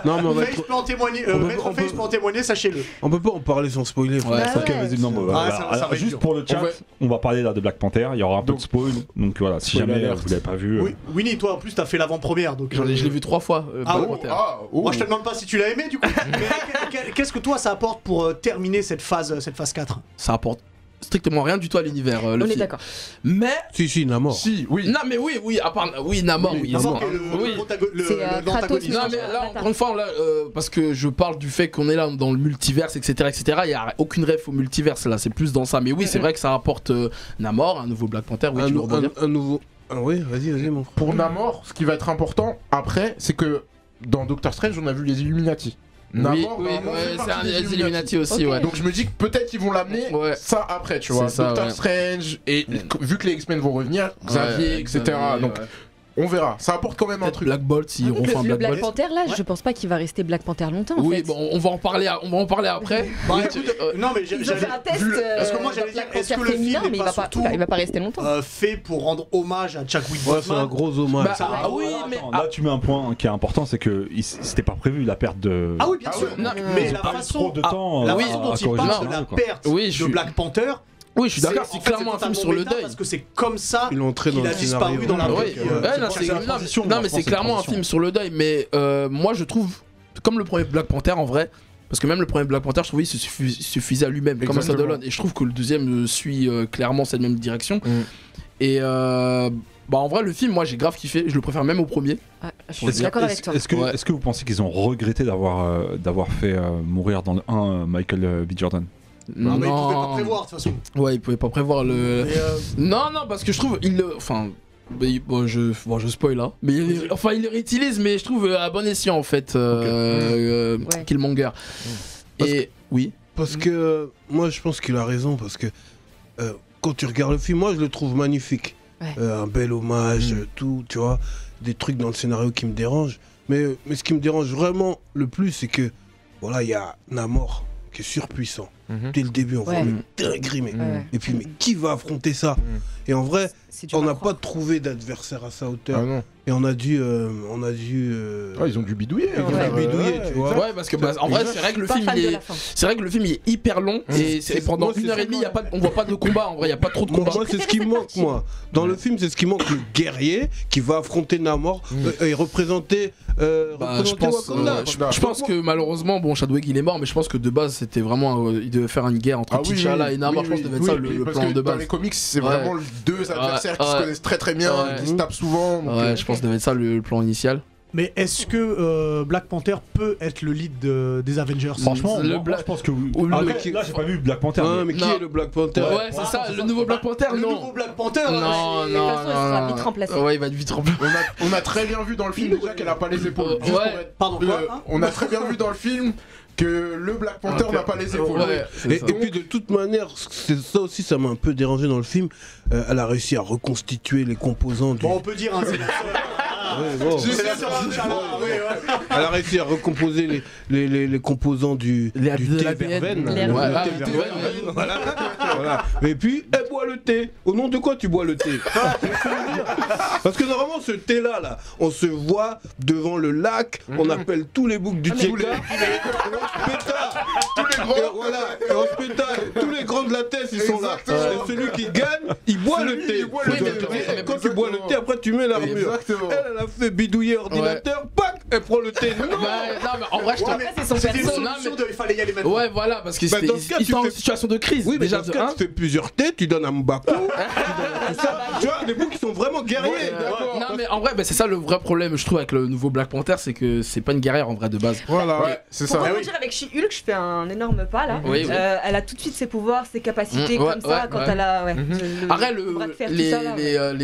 Non, mais Face peut en témoigner, Maître Face peut en témoigner, sachez-le. on peut pas en parler sans spoiler. frère. Ouais, Bah Ok, ouais. vas-y, non, bah, Ah, voilà. ça va Alors, être juste dur. pour le chat, on va parler là de Black Panther. Il y aura un peu de spoil. Donc voilà, si Spoiler jamais alert. vous l'avez pas vu. Oui, Winnie, toi en plus t'as fait l'avant-première donc. Je l'ai vu 3 fois. Ah Black bon Panther. Moi je te demande pas si tu l'as aimé du coup. Mais qu'est-ce que toi ça apporte pour terminer cette phase 4? Ça apporte strictement rien du tout à l'univers. Le On est film. d'accord. Mais Si, Namor. Si, oui. non, mais oui, à part Namor, oui, D'abord Namor. que Oui. C'est, l'antagoniste. Kratos, Non mais là encore une fois là, parce que je parle du fait qu'on est là dans le multiverse etc il y a aucune ref au multiverse là, c'est plus dans ça, mais oui c'est vrai que ça apporte Namor, un nouveau Black Panther, oui, tu veux rebondir. Un nouveau. Ah oui, vas-y, mon frère. Pour Namor, ce qui va être important après, c'est que dans Doctor Strange, on a vu les Illuminati. Namor, oui, normalement, fait c'est partie un des des Illuminati aussi, Ok. ouais. Donc je me dis que peut-être qu'ils vont l'amener Ouais. ça après, tu vois. C'est ça, Doctor ouais. Strange, et vu que les X-Men vont revenir, Xavier, Ouais, etc. Xavier, Donc ouais. on verra. Ça apporte quand même un Peut-être truc. Black Bolt s'ils refont un Le Black Black Bolt. Panther, là, je pense pas qu'il va rester Black Panther longtemps. En Oui, fait. bon, on va en parler après. Bah, Oui, écoute, non mais Ils ont j'allais fait un test parce que moi, j'allais Black dire, est-ce Panther que le film féminin, n'est mais pas surtout il va pas rester longtemps. fait pour rendre hommage à Chadwick Ouais, c'est un Boseman? gros hommage. Bah, ah oui, mais Attends, là, tu mets un point qui est important, c'est que c'était pas prévu la perte de. Ah oui, bien Ah sûr. ouais, non, Mais Ils la ont pas eu façon, trop de temps. la à- façon dont à il corriger parle ça, de la quoi. perte Oui, je de suis- Black Panther, oui, je suis d'accord, en c'est fait, clairement un film totalement sur le méta deuil. Parce que c'est comme ça Ils l'ont entré dans qu'il le a disparu scénario. dans la Oui, vie. c'est la transition, non, moi, mais je pense c'est que clairement un transition. film sur le deuil. Mais moi, je trouve, comme le premier Black Panther en vrai, parce que même le premier Black Panther, je trouvais il suffisait à lui-même, comme un Exactement. standalone. Et je trouve que le deuxième suit clairement cette même direction. Mm. Et bah en vrai, le film, moi, j'ai grave kiffé. Je le préfère même au premier. Ah, je suis d'accord avec toi. Est-ce que vous pensez qu'ils ont regretté d'avoir fait mourir dans le 1 Michael B. Jordan? Non, mais il pouvait pas prévoir de toute façon. Ouais, il pouvait pas prévoir le. Mais, Non, parce que je trouve, enfin. Bon, je spoil là. Mais il le réutilise, mais je trouve à bon escient en fait. Ouais. Killmonger. Et oui. Parce que moi, je pense qu'il a raison. Parce que quand tu regardes le film, moi, je le trouve magnifique. Ouais. Un bel hommage, tout, tu vois. Des trucs dans le scénario qui me dérangent. Mais ce qui me dérange vraiment le plus, c'est que, voilà, il y a Namor qui est surpuissant. Dès le début, on voit Ouais. mais dinguerie, mais. Ouais. Et puis, mais qui va affronter ça Et en vrai, C'est dur on à n'a croire. pas trouvé d'adversaire à sa hauteur. Ah non. Et on a dû. Ah, ils ont dû bidouiller. Ils ont dû bidouiller, tu vois. Ouais, parce que en vrai, c'est vrai que le Pas film fan il de est. la fin. C'est vrai que le film il est hyper long et pendant moi, c'est 1h30 y a pas, on voit pas de combat en vrai, y a pas trop de Moi, combat. c'est ce qui me manque, moi. Dans le film, c'est ce qui manque, le guerrier qui va affronter Namor et représenter, Bah, je pense, Wakanda. je pense que malheureusement, bon, Chadwick il est mort, mais je pense que de base c'était vraiment, il devait faire une guerre entre T'Challa et Namor. Je pense que ça devait être ça le parce plan que de dans base. les comics, c'est Ouais. vraiment deux adversaires qui se ouais. connaissent très très bien, Ouais. qui se tapent souvent. donc, Ouais, je pense que ça devait être ça le plan initial. Mais est-ce que Black Panther peut être le lead des Avengers? Franchement, Le moi, Black- je pense que oui. Ou le- Après, là, j'ai pas vu Black Panther. Ah, mais- mais qui Non. est le Black Panther Ouais, c'est ça, le nouveau Black Panther, Le non. nouveau Black Panther Non, hein, de non, toute façon, il sera vite remplacé. Ouais, il va être vite remplacé. on a très bien vu dans le film déjà qu'elle a pas les épaules. Juste Ouais. pour être- Pardon, quoi, hein on a très bien vu dans le film que le Black Panther n'a pas les épaules. Ouais, c'est Et ça. puis de toute manière, ça aussi, ça m'a un peu dérangé dans le film. Elle a réussi à reconstituer les composants du. Bon, on peut dire, hein, c'est la sœur. Ouais, bon. C'est la sœur d'Inch'Allah, ouais, ouais. Elle a réussi à recomposer les composants du thé de l'ADN. verveine. Ouais, Le ah, thé le thé verveine. verveine. Voilà. Voilà. Et puis, elle boit le thé. Au nom de quoi tu bois le thé Parce que normalement, ce thé-là, là, on se voit devant le lac, on appelle tous les boucs du Ah, mais- Tcheka, et on se pétard. Tous les grands, voilà, et on se pétard. Tous les grands de la thèse, ils sont là. Exactement. Et celui qui gagne, il boit le thé. il boit le thé. Et quand tu bois le thé, après tu mets l'armure. Exactement. Elle a fait bidouiller ordinateur, pac, elle prend le thé. Non. Ouais, non, mais en vrai, je te. Ouais, mais c'est son c'était une perso. solution de il fallait y aller maintenant. Ouais, voilà, parce que Bah, c'était dans ce cas, ils tu sont en fais- situation de crise. Oui, mais déjà dans ce de cas, 1. tu fais plusieurs thés, tu donnes à Mbaku. Tu vois, les boucs qui sont vraiment guerriers. Non, mais en vrai, bah, c'est ça le vrai problème, je trouve, avec le nouveau Black Panther, c'est que c'est pas une guerrière en vrai de base. Voilà, ouais, c'est Pour ça. vous dire, avec She-Hulk, je fais un énorme pas là. Oui, oui. Elle a tout de suite ses pouvoirs, ses capacités Ouais, comme ça ouais, quand ouais. elle a. Ouais, Après, bras de fer, tout ça, là, ouais.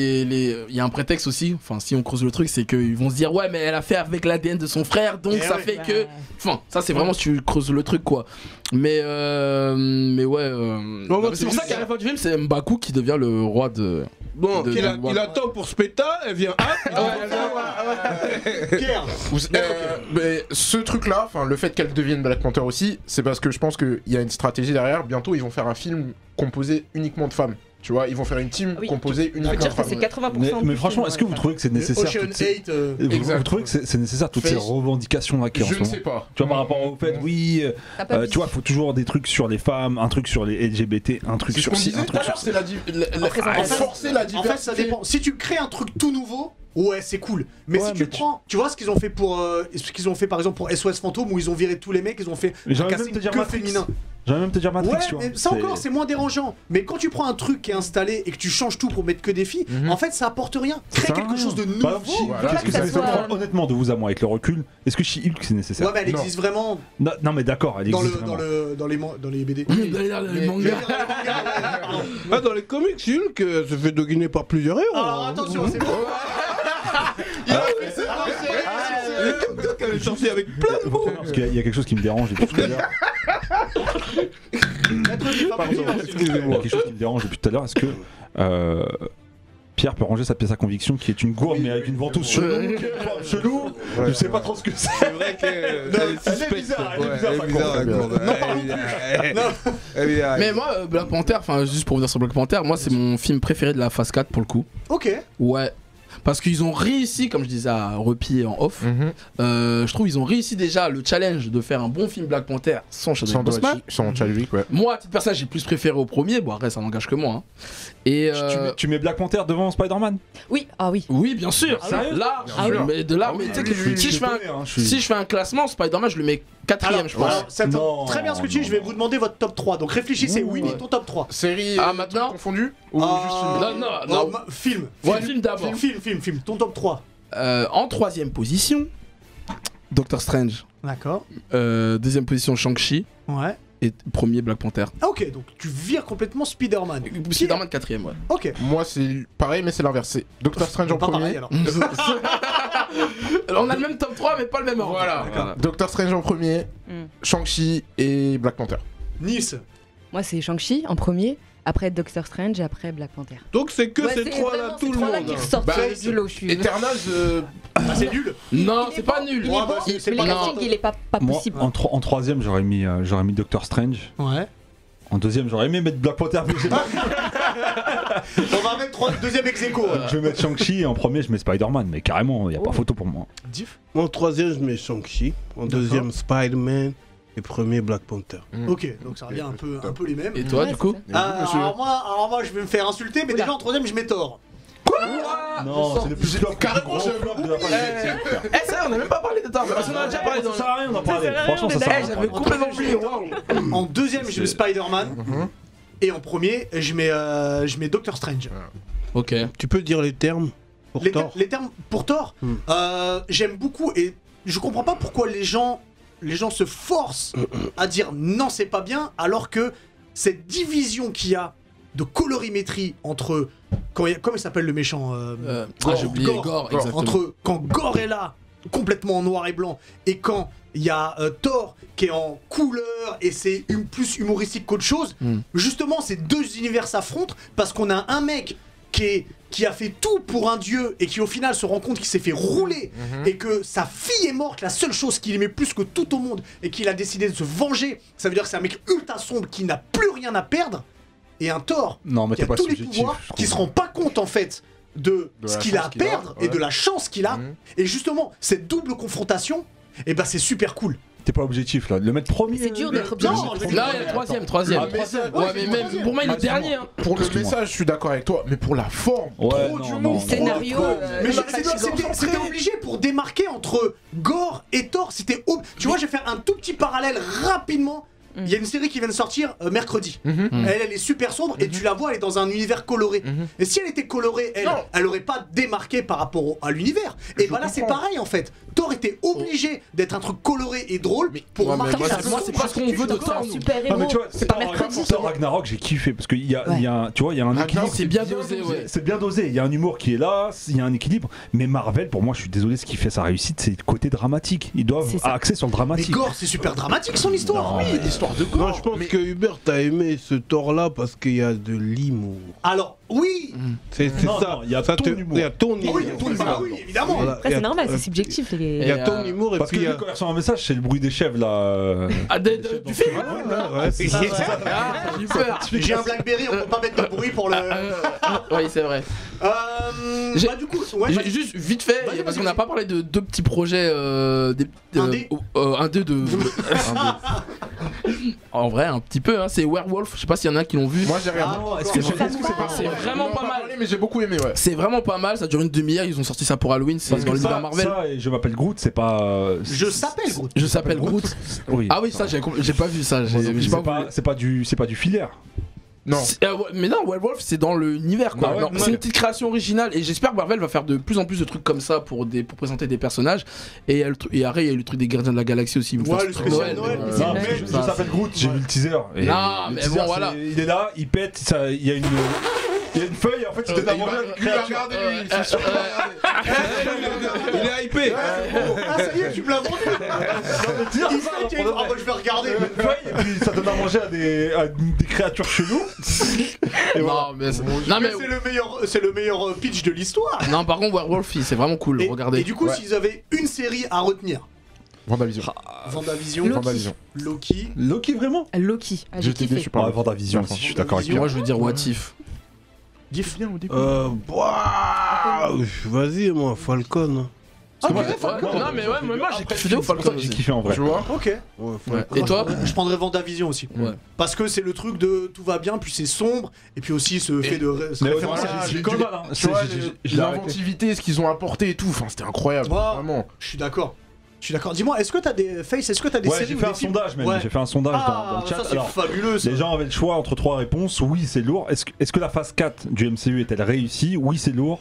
il y a un prétexte aussi, enfin, si on creuse le truc, c'est qu'ils vont se dire, ouais, mais elle a fait avec l'ADN de son frère, donc Eh ça ouais. fait que. Ouais. Enfin, ça, c'est vraiment si tu creuses le truc, quoi. Mais ouais. moi, non, mais c'est pour c'est ça qu'à la fin du film, c'est M'Baku qui devient le roi de. Bon, De- il attend pour se péter, elle vient Pierre, Mais ce truc-là, enfin le fait qu'elle devienne Black Panther aussi, c'est parce que je pense qu'il y a une stratégie derrière. Bientôt, ils vont faire un film composé uniquement de femmes. Tu vois, ils vont faire une team Oui. composée On uniquement peut de dire que femmes. c'est 80% Mais du franchement, film, est-ce que vous ouais. trouvez que c'est nécessaire Ocean toutes ces- 8, vous Exact. trouvez que c'est nécessaire toutes ces Face. revendications là qui en Je ce ne moment sais pas. Tu vois, par rapport au fait, oui, T'as pas vu tu vois, faut toujours des trucs sur les femmes, un truc sur les LGBT, un truc C'est ce sur qu'on ci, disait un tout à truc l'heure, sur c'est forcer la diversité. En fait, ça dépend. Si tu crées un truc tout nouveau, ouais, c'est cool. Mais Ouais, si tu mais prends, tu vois ce qu'ils ont fait pour, ce qu'ils ont fait par exemple pour SOS Fantôme où ils ont viré tous les mecs, ils ont fait Mais un j'aurais même casting te dire que Matrix. féminin. J'allais même te dire Matrix, Ouais, tu vois. mais ça encore, c'est moins dérangeant. Mais quand tu prends un truc qui est installé et que tu changes tout pour mettre que des filles, en fait, ça apporte rien. Crée Ça quelque sert à chose de rien. nouveau. Par exemple, Voilà. qu'est-ce que Ça c'est soit- honnêtement de vous à moi avec le recul, est-ce que She-Hulk c'est nécessaire Ouais, mais elle Non. existe vraiment Non, non, mais d'accord, elle dans existe le, vraiment. dans les BD. Les mangas. Ah, dans les comics, Hulk se fait doguiner par plusieurs héros. Alors attention, c'est bon. Il a fait ses Elle est sortie avec plein de mots. Parce qu'il y a quelque chose qui me dérange depuis tout à l'heure. Il y a quelque chose qui me dérange depuis tout à l'heure. Est-ce que Pierre peut ranger sa pièce à conviction qui est une gourde mais avec une ventouse chelou. Je sais pas trop ce que c'est. C'est vrai qu'elle est bizarre, elle est bizarre, sa gourde. Mais moi, Black Panther, enfin, juste pour revenir sur Black Panther, moi, c'est mon film préféré de la phase 4 pour le coup. Ok. Ouais. Parce qu'ils ont réussi, comme je disais à Repi en off, je trouve ils ont réussi déjà le challenge de faire un bon film Black Panther sans Chadwick Boseman. Sans Chadwick, ouais. Moi, à titre personnel, j'ai plus préféré au premier. Bon, après, ça n'engage que moi. Hein. Et Tu mets Black Panther devant Spider-Man? Oui, ah oui. oui, bien sûr. Sérieux? Là, Ah oui. mais de là, Ah mais oui, tu sais oui, que oui, si je fais un, si je fais un classement, Spider-Man, je le mets 4ème, je pense. Alors, c'est Non, très bien ce que tu dis, non, je vais non. vous demander votre top 3. Donc réfléchissez, Winnie, ton top 3. Série Ah, maintenant confondue ou juste film? Non. Film. Ouais, film d'abord. Film. Ton top 3. En 3ème position, Doctor Strange. D'accord. 2ème position, Shang-Chi. Ouais. Et premier, Black Panther. Ah, ok, donc tu vires complètement Spider-Man. Spider-Man 4ème, ouais. Ok. Moi, c'est pareil, mais c'est l'inverse. C'est Doctor Strange en Pas premier. pareil alors. Alors, on a le même top 3, mais pas le même ordre. Voilà. Doctor Strange en premier, Mm. Shang-Chi et Black Panther. Nice. Moi, c'est Shang-Chi en premier, après Doctor Strange et après Black Panther. Donc c'est que Ouais, ces c'est trois-là, vraiment tout ces le trois-là monde. qui ressortent Bah, du lot. Je suis. Eternals, Ah, c'est nul. Non, Il est c'est pas bon, nul. Il est Ouais, bon, bah, c'est mais pas le grave. casting, il est pas Moi, possible. en troisième, j'aurais mis Doctor Strange. Ouais. En deuxième, j'aurais aimé mettre Black Panther, mais j'ai pas. On va mettre deuxième ex-aequo. Je vais mettre Shang-Chi et en premier, je mets Spider-Man, mais carrément, il n'y a pas photo pour moi. Diff. Moi, en troisième, je mets Shang-Chi. En deuxième, Spider-Man. Et premier, Black Panther. Ok, donc ça revient un peu les mêmes. Et toi, Ouais, du coup c'est ça. Alors moi, je vais me faire insulter, mais Oula. déjà en troisième, je mets Thor. Non, c'est le plus flop. Carrément, gros j'avais flop de la part de Eh, ça, on a même pas parlé de Thor, parce qu'on en a déjà parlé dans Ça sert à rien d'en parler. Ça sert à Franchement, rien, ça on sert à est rien. J'avais complètement oublié. Waouh. En deuxième, je mets Spider-Man. Et en premier, je mets Doctor Strange. Ok. Tu peux dire les termes pour Thor Les termes pour Thor, j'aime beaucoup et je comprends pas pourquoi les gens se forcent à dire non, c'est pas bien, alors que cette division qu'il y a de colorimétrie entre comment il s'appelle le méchant J'ai oublié Gore, exactement. entre quand Gore est là complètement en noir et blanc et quand il y a Thor qui est en couleur et c'est plus humoristique qu'autre chose, justement ces deux univers s'affrontent parce qu'on a un mec qui a fait tout pour un dieu et qui au final se rend compte qu'il s'est fait rouler et que sa fille est morte, la seule chose qu'il aimait plus que tout au monde et qu'il a décidé de se venger. Ça veut dire que c'est un mec ultra sombre qui n'a plus rien à perdre, et un Thor Non, mais qui t'es a pas tous les subjectif. pouvoirs, je qui se trouve. rend pas compte en fait de De ce la qu'il a chance à qu'il a, perdre et ouais. de la chance qu'il a. Et justement, cette double confrontation, et ben c'est super cool. T'es pas objectif là. Le mettre premier. C'est dur d'être Non, objectif. je vais Là, il y a le troisième. Ah, mais ça- Ouais, mais même pour moi, il est dernier. Hein. Pour le Excuse-moi. message, je suis d'accord avec toi, mais pour la forme, Ouais, trop non, du non, monde, non. trop Scénario, de con. Mais La c'était obligé pour démarquer entre Gore et Thor. Tu vois, je vais faire un tout petit parallèle rapidement. Il y a une série qui vient de sortir mercredi. Elle est super sombre et tu la vois, elle est dans un univers coloré. Et si elle était colorée, elle aurait pas démarqué par rapport à l'univers. Et bah là, c'est pareil en fait. Thor était obligé d'être un truc coloré et drôle pour Ouais, mais marquer moi, sa c'est- moi, c'est pas ce qu'on veut de Thor. Un nous. super Ah, héros. mais tu vois, C'est pas mercredi. Thor Ragnarok, j'ai kiffé parce qu'il y a, il y a, tu vois, il y a un Ragnarok, équilibre. C'est bien dosé, ouais. C'est bien dosé. Il y a un humour qui est là, il y a un équilibre. Mais Marvel, pour moi, je suis désolé, ce qui fait sa réussite, c'est le côté dramatique. Ils doivent C'est ça. axer sur le Mais dramatique. Gore, c'est super dramatique son histoire. Oui, l'histoire de Non, Gore. je pense mais- que Hubert a aimé ce Thor-là parce qu'il y a de l'humour. Alors, oui. C'est Non, ça. non, il y a Ça ton te- humour. Il y a ton humour. Oui, oui, évidemment. Voilà. Après, Il y c'est a- normal, c'est subjectif. Il y Les... a ton humour et Parce que puis il y lui, a. quand il reçoit un message, c'est le bruit des chèvres là. Ah, du film Ouais, c'est ça. Ah, j'ai eu peur. J'ai un Blackberry, on peut pas mettre de bruit pour le. Oui, c'est vrai. J'ai- Bah du coup, ouais, Juste vite fait, Vas-y, parce vas-y, qu'on n'a pas parlé de deux petits projets. Indé Indé de. En vrai, un petit peu, hein, c'est Werewolf. Je sais pas s'il y en a qui l'ont vu. Moi, j'ai rien. Ah, Est-ce que d'accord. C'est vraiment pas mal. Mais j'ai beaucoup aimé, ouais. C'est vraiment pas mal, ça dure une demi-heure. Ils ont sorti ça pour Halloween, c'est Parce dans que l'univers ça, Marvel. ça et je m'appelle Groot, c'est pas. Je s'appelle Groot. Je s'appelle Groot. Oui. Ah oui, ça j'ai pas vu ça. J'ai pas vu. C'est pas du filaire. Non. Ouais, mais non, Werewolf c'est dans l'univers quoi. Bah ouais, Non, ouais. c'est une petite création originale et j'espère que Marvel va faire de plus en plus de trucs comme ça pour présenter des personnages. Et, il y a et après, il y a eu le truc des Gardiens de la Galaxie aussi. Ils vont Ouais, faire le ce truc spécial Noël. Noël. C'est Non, vrai. mais je s'appelle Groot, j'ai vu le teaser. Et Non, le mais teaser, bon, voilà. Il est là, il pète, il y a une feuille, en fait, il donne à manger à une créature. Il est hypé. Ah ça y est, tu me l'as vendu. Il sait qu'il y a une- Ah bah je vais regarder. Une feuille, et puis ça donne à manger à des créatures cheloues. Et voilà. Non, mais Mais c'est le meilleur pitch de l'histoire. non, par contre, Werewolf, c'est vraiment cool. Et Regardez. du coup, s'ils avaient une série à retenir, Vendavision. Vendavision, Loki. Vendavision. Loki. Loki, vraiment Loki. Ah, j'ai J'étais kiffé. déçu par Ouais, Vendavision aussi, je suis d'accord avec toi. Moi, je veux dire What If. Diff. Bien au début. Vas-y, moi, Falcon. Ah, Ouais, ok, non, mais ouais, mais moi j'ai kiffé de ouf Falcon J'ai aussi. kiffé en vrai. Tu vois? Ok. Ouais, Ouais. Falcon. Et toi Je prendrais Vendavision aussi. Ouais. Parce que c'est le truc de tout va bien, puis c'est sombre, et puis aussi ce fait de se Mais référence voilà, à j'ai Jésus. du mal, hein. Tu vois, Je l'ai arrêté. l'inventivité, ce qu'ils ont apporté et tout, enfin, c'était incroyable. Ouais. Vraiment. Je suis d'accord. Je suis d'accord. Dis-moi, est-ce que t'as des Face, est-ce que t'as des Ouais, séries j'ai ou fait des un films sondage même. Ouais. J'ai fait un sondage dans Ah, le chat. ça c'est Alors, fabuleux. Ça. les gens avaient le choix entre 3 réponses. Oui, c'est lourd. Est-ce que la phase 4 du MCU est-elle réussie? Oui, c'est lourd.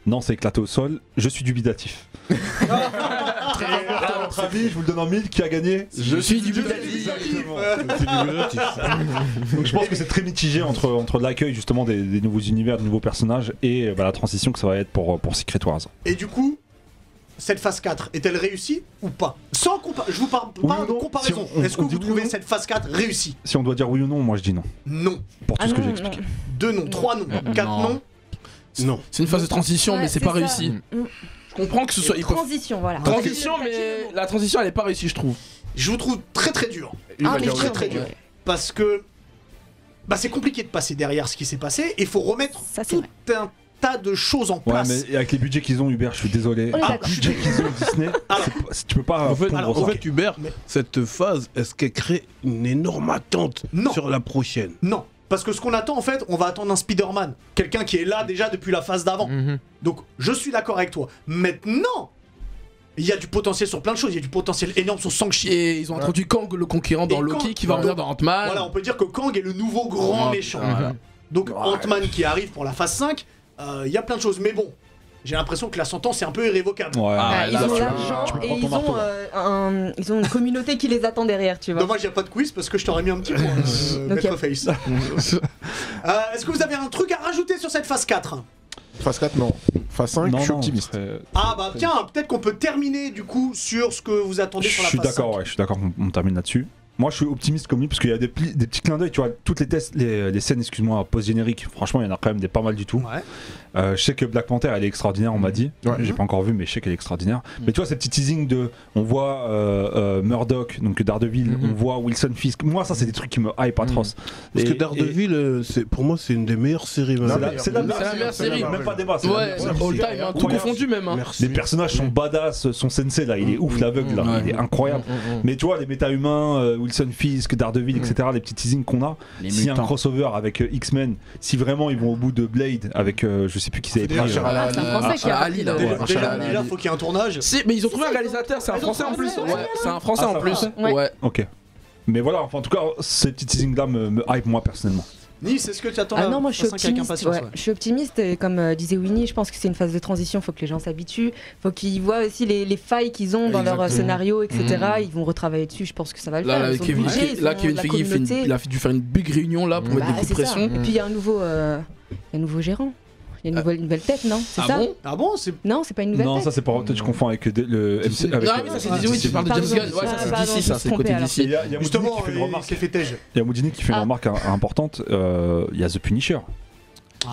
Non, c'est éclaté au sol. Je suis dubitatif. À votre avis, je vous le donne en 1000, qui a gagné? Je suis dubitatif. Donc je pense que c'est très mitigé entre l'accueil justement des nouveaux univers, des nouveaux personnages et la transition que ça va être pour Secret Wars. Et du coup, cette phase 4 est-elle réussie ou pas? Sans je vous parle Oui pas ou de non comparaison. Si on Est-ce que dit vous oui ou trouvez non cette phase 4 réussie? Si on doit dire oui ou non, moi je dis non. Non. Pour tout Ah ce que non, j'ai non. expliqué. 2 noms, 3 noms, 4 Non. noms. Non. C'est une phase de transition, Ouais, mais c'est c'est pas ça. réussi. Mm. Je comprends que ce soit. ils peuvent- Transition, voilà. Transition, mais la transition elle est pas réussie, je trouve. Je vous trouve très très dur. Ah, mais très très dur. ouais. Parce que bah c'est compliqué de passer derrière ce qui s'est passé et il faut remettre Ça, c'est tout vrai. un tas de choses en Ouais, place. mais avec les budgets qu'ils ont, Hubert, je suis désolé. On est Ah, d'accord. le budget qu'ils ont, Disney, tu peux pas. En fait, pondre en ça. fait, Hubert, Mais- cette phase, est-ce qu'elle crée une énorme attente Non. sur la prochaine? Non, parce que ce qu'on attend en fait, on va attendre un Spider-Man, quelqu'un qui est là déjà depuis la phase d'avant. Mhm. Donc je suis d'accord avec toi. Maintenant, il y a du potentiel sur plein de choses, il y a du potentiel énorme sur Shang-Chi. Et ils ont introduit Kang le conquérant dans Et Loki Kang, qui va revenir donc, dans Ant-Man. Voilà, on peut dire que Kang est le nouveau grand Ouais, méchant. voilà. Donc Ant-Man qui arrive pour la phase 5, il y a plein de choses. Mais bon, j'ai l'impression que la sentence est un peu irrévocable. Ouais. Ah, Ils là, ont tu l'argent tu peux et prendre ton ils marteau, ont, ils ont une communauté qui les attend derrière, tu vois. Dommage, il n'y a pas de quiz parce que je t'aurais mis un petit point, Ok. Maître Face. Est-ce que vous avez un truc à rajouter sur cette phase 4 ? Phase 4, non. Phase 5, je suis optimiste. Ah bah tiens, peut-être qu'on peut terminer du coup sur ce que vous attendez Je sur la suis phase 5. d'accord, ouais, je suis d'accord qu'on termine là-dessus. Moi, je suis optimiste comme lui parce qu'il y a des petits clins d'œil, tu vois. Toutes les scènes, excuse-moi, post-générique, franchement, il y en a quand même des pas mal du tout. Ouais. Je sais que Black Panther, elle est extraordinaire, on m'a dit. Ouais. J'ai pas encore vu, mais je sais qu'elle est extraordinaire. Mais tu vois, ces petits teasings de. On voit Murdoch, donc Daredevil, on voit Wilson Fisk. Moi, ça, c'est des trucs qui me hype atroce. Parce que Et- Daredevil, pour moi, c'est une des meilleures séries. C'est Marvel. la meilleure série, même pas débat. c'est la Ouais, meilleure all série. time, hein, tout Incroyable. confondu même. Hein. Merci. Les personnages sont badass, son sensei là, il est ouf, l'aveugle là, Ouais. il est incroyable. Mais tu vois, les méta-humains, Wilson Fisk, Daredevil, etc., les petits teasings qu'on a, Les s'il y a un mutants. crossover avec X-Men, si vraiment ils vont au bout de Blade avec je sais plus qui c'est. Marshall Ah, c'est un Français qui a Ali, là, parti, ouais, là. Marshall Déjà, Ali. là, faut qu'il y ait un tournage. Si, mais ils ont trouvé un réalisateur, c'est un français en plus. Ouais, c'est un français Ah, en ça plus. va. Ouais. Ok. Mais voilà, enfin, en tout cas, ces petits teasings là me hype moi personnellement. Nice, est-ce que tu attends Ah la non, moi je suis phase 5 avec optimiste. impatience, Ouais. Je suis optimiste et comme disait Winnie, je pense que c'est une phase de transition. Faut que les gens s'habituent. Faut qu'ils voient aussi les failles qu'ils ont dans leur Exactement. scénario, etc. Ils vont retravailler dessus. Je pense que ça va le faire. Là, Ils ont le Kevin budget, ils là, ont Kevin la Feige, communauté. il a dû faire une big réunion là pour mettre des coups de c'est ça. pression. Et puis il y a un nouveau gérant. Il y a une nouvelle tête, non? C'est Ah ça? bon? Ah bon, c'est Non, c'est pas une nouvelle Non, tête. ça c'est pas peut-être je confonds avec le MC. Avec Non, mais ça c'est DC, oui, tu parles de James Gunn. Ouais, ça c'est Pardon, DC, je ça me c'est le côté trompais, alors. DC. Il y a Moudini justement qui fait une il remarque. s'est fait tège. Il y a Moudini qui fait une remarque importante. Il y a The Punisher.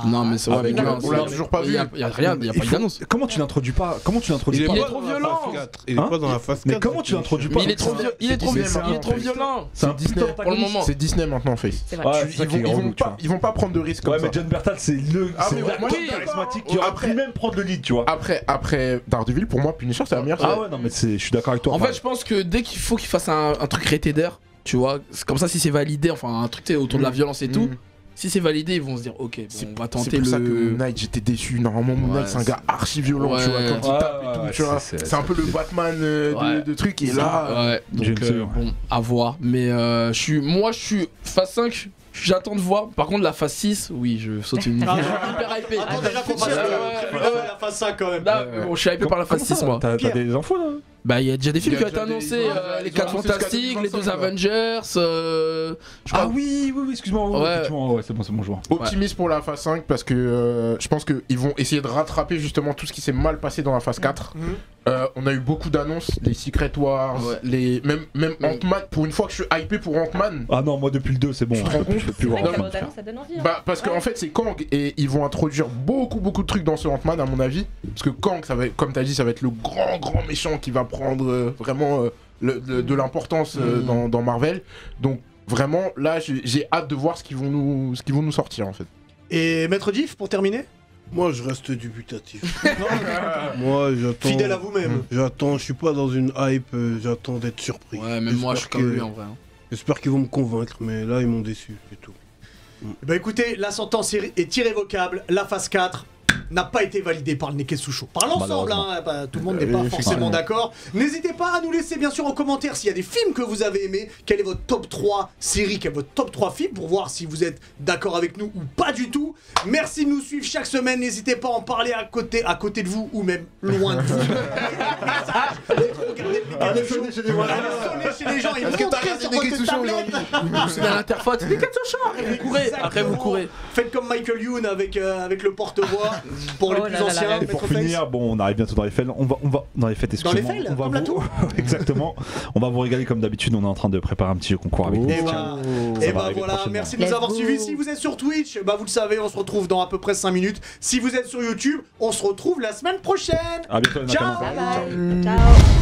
Non, mais c'est vrai, Avec mais le- non, on l'a non, toujours pas il vu. y a rien, il y a pas eu d'annonce. Comment tu l'introduis pas? Comment tu l'introduis Il est pas Il est pas trop dans la violent. phase 4. Il est Hein pas dans la phase 4. Mais comment tu l'introduis pas? Mais il est trop violent, il est trop Disney violent, il est maintenant, trop Face. violent. C'est un Disney. putain Pour le moment. C'est Disney maintenant, Face. C'est vrai. Ouais, Tu- c'est ça ils, qui est vont, ils, relou, vont tu vois. pas, ils vont pas prendre de risques Ouais, comme mais ça. John Bertal, c'est Ah, c'est mais l'acteur moi, je suis charismatique d'accord. qui aurait Après- pu même prendre le lead, tu vois. Après Daredevil, pour moi, Punisher, c'est la meilleure Ah série. ouais, non, mais je suis d'accord avec toi. En fait, je pense que dès qu'il faut qu'il fasse un truc rated R, tu vois, c'est comme ça si c'est validé, enfin un truc tu sais, autour de la violence et tout. Si c'est validé, ils vont se dire ok, bon, on va C'est tenter pour ça que le. Moon Knight, j'étais déçu. Normalement, Moon Ouais, Knight, c'est un c'est- gars archi violent, tu vois, Ouais. quand il Ouais, tape et ouais, tout, tu vois. C'est un peu le Batman Ouais. de trucs, et là. Ouais, donc James Gunn, ouais. bon, à voir. Mais je suis phase 5, j'attends de voir. Par contre, la phase 6, oui, je saute une. Ah, hyper hypé. Attends déjà qu'on passe la phase 5 quand même. Là, bon, je suis hypé par la phase 6, moi. T'as Pierre. des infos là? Bah, il y a déjà des films Il qui y ont a été déjà annoncés, des- les ils 4 ont annoncé Fantastiques, les 2 2025, là. Avengers, je Ah crois. oui, excuse-moi. Ouais. Effectivement, ouais, c'est bon, je vois. Optimiste pour la phase 5 parce que je pense qu'ils vont essayer de rattraper justement tout ce qui s'est mal passé dans la phase 4. On a eu beaucoup d'annonces, les Secret Wars, Ouais. même Ant-Man. Pour une fois que je suis hypé pour Ant-Man, Ah non, moi depuis le 2, c'est bon. Tu te rends compte Je peux plus C'est vrai voir. que Non, la bande-annonce, ça donne envie. hein. bah, parce qu'en fait c'est Kang et ils vont introduire beaucoup de trucs dans ce Ant-Man à mon avis. Parce que Kang, ça va être, comme tu as dit, ça va être le grand méchant qui va prendre vraiment de l'importance dans Marvel. Donc vraiment là j'ai hâte de voir ce qu'ils vont nous sortir en fait. Et Maître Diff pour terminer. Moi, je reste dubitatif. Moi, j'attends. Fidèle à vous-même. J'attends, je suis pas dans une hype, j'attends d'être surpris. Ouais, même moi, je suis J'espère comme que- lui en vrai. hein. J'espère qu'ils vont me convaincre, mais là, ils m'ont déçu, c'est tout. Bah écoutez, la sentence est irrévocable. La phase 4 n'a pas été validée par le Neketsu Show. Par l'ensemble, hein, bah, tout le monde n'est pas forcément d'accord. N'hésitez pas à nous laisser bien sûr en commentaire s'il y a des films que vous avez aimés, quel est votre top 3 séries, quel est votre top 3 films pour voir si vous êtes d'accord avec nous ou pas du tout. Merci de nous suivre chaque semaine, n'hésitez pas à en parler à côté de vous ou même loin de vous. Allez sonner chez les gens, ils Est-ce que t'as montrez regardé sur Neketsu votre Show tablette. C'est dans l'interface, c'est des 4 après vous courez. Après vous courez. Faites comme Michael Youn avec le porte-voix pour les Oh plus là là anciens. là là. Et pour Maître Face. finir, bon, on arrive bientôt dans les fêtes. On va dans les fêtes, Dans les excusez-moi. fêtes, On va comme la vous- tour. Exactement. On va vous régaler comme d'habitude. On est en train de préparer un petit concours avec Et les bah, Ça et va bah arriver voilà, prochainement. merci de nous Let's avoir go. suivis. Si vous êtes sur Twitch, bah vous le savez, on se retrouve dans à peu près 5 minutes. Si vous êtes sur YouTube, on se retrouve la semaine prochaine. À bientôt les Ciao. Nakamas. Bye bye. Ciao.